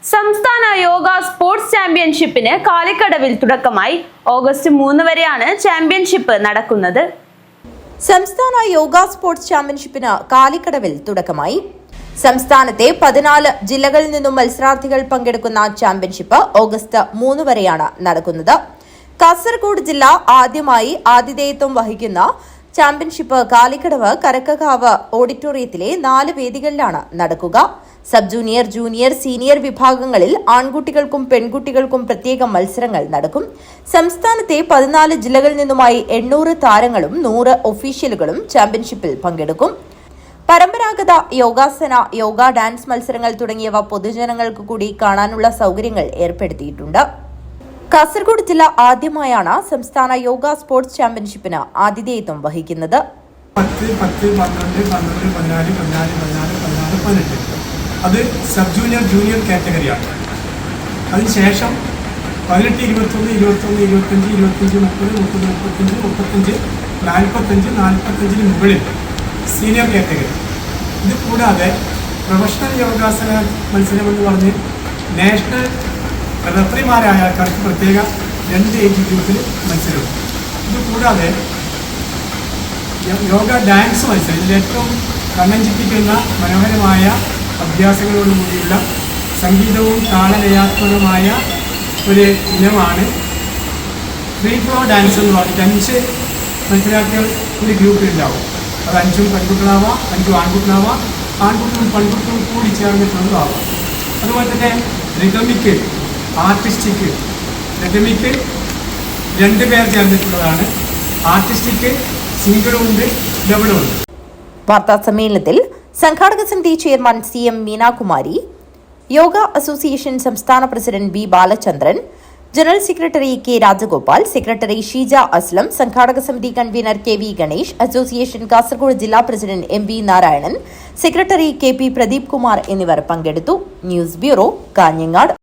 സംസ്ഥാന യോഗ സ്പോർട്സ് ചാമ്പ്യൻഷിപ്പിന് കാലിക്കടവിൽ തുടക്കമായി. ഓഗസ്റ്റ് 3 വരെയാണ് ചാമ്പ്യൻഷിപ്പ് നടക്കുന്നത്. സംസ്ഥാന യോഗ സ്പോർട്സ് ചാമ്പ്യൻഷിപ്പിന് കാലിക്കടവിൽ തുടക്കമായി. സംസ്ഥാനത്തെ 14 ജില്ലകളിൽ നിന്നും മത്സരാർത്ഥികൾ പങ്കെടുക്കുന്ന ചാമ്പ്യൻഷിപ്പ് ഓഗസ്റ്റ് 3 വരെയാണ് നടക്കുന്നത്. കാസർഗോഡ് ജില്ല ആദ്യമായി ആതിഥേയത്വം വഹിക്കുന്ന ചാമ്പ്യൻഷിപ്പ് കാലിക്കടവ് കരക്കകാവ് ഓഡിറ്റോറിയത്തിലെ 4 വേദികളിലാണ് നടക്കുക. സബ് ജൂനിയർ, ജൂനിയർ, സീനിയർ വിഭാഗങ്ങളിൽ ആൺകുട്ടികൾക്കും പെൺകുട്ടികൾക്കും പ്രത്യേക മത്സരങ്ങൾ നടക്കും. സംസ്ഥാനത്തെ 14 ജില്ലകളിൽ നിന്നുമായി 800 താരങ്ങളും 100 ഒഫീഷ്യലുകളും ചാമ്പ്യൻഷിപ്പിൽ പങ്കെടുക്കും. പരമ്പരാഗത യോഗാസന, യോഗ, ഡാൻസ് മത്സരങ്ങൾ തുടങ്ങിയവ പൊതുജനങ്ങൾക്ക് കൂടി കാണാനുള്ള സൗകര്യങ്ങൾ ഏർപ്പെടുത്തിയിട്ടുണ്ട്. കാസർഗോഡ് ജില്ല ആദ്യമായാണ് സംസ്ഥാന യോഗ സ്പോർട്സ് ചാമ്പ്യൻഷിപ്പിന് ആതിഥേയത്വം വഹിക്കുന്നത്. 10, 12, 12, 14, 14, 14, 18 അത് സബ് ജൂനിയർ, ജൂനിയർ കാറ്റഗറിയാണ്. അതിനുശേഷം 18, 21, 21, 25, 25, 30, 30, 35, 35, 45 മുകളിൽ സീനിയർ കാറ്റഗറി. ഇത് കൂടാതെ പ്രൊഫഷണൽ യോഗാസന മത്സരം എന്ന് പറഞ്ഞ് നാഷണൽ റഫറിമാരായ ആൾക്കാർക്ക് പ്രത്യേക 2 ഏജ് ഗ്രൂപ്പിൽ മത്സരം. ഇത് കൂടാതെ യോഗ ഡാൻസ് മത്സരം, ഇതിൽ ഏറ്റവും കണ്ണഞ്ചിപ്പിക്കുന്ന മനോഹരമായ അഭ്യാസങ്ങളോടുകൂടിയുള്ള സംഗീതവും താളലയാത്മകമായ ഒരു ഇനമാണ് ഫ്രീ ഫ്ലോ ഡാൻസ് എന്ന് പറഞ്ഞിട്ട് 5 മത്സരാർത്ഥികൾ ഒരു ഗ്രൂപ്പിലുണ്ടാവും. അത് 5 പെൺകുട്ടികളാവാം, 5 ആൺകുട്ടികളാവാം, ആൺകുട്ടികളും പെൺകുട്ടികളും കൂടി ചേർന്നിട്ടുള്ളതാവാം. അതുപോലെ തന്നെ റിതമിക്, ആർട്ടിസ്റ്റിക്. റിതമിക് 2 പേർ ചേർന്നിട്ടുള്ളതാണ്. ആർട്ടിസ്റ്റിക് സിംഗിളും ഉണ്ട്, ഡബിളും ഉണ്ട്. വാർത്താ സമ്മേളനത്തിൽ സംഘാടക സമിതി chairman CM Meenakumari, yoga association സംസ്ഥാന president B Balachandran, general secretary K Rajagopal, secretary Sheeja Aslam, സംഘാടക സമിതി convener KV Ganesh, association Kasaragod ജില്ലാ president MV Narayanan, secretary KP Pradeep Kumar എന്നിവർ പങ്കെടുത്തു. News bureau, Kanhangad.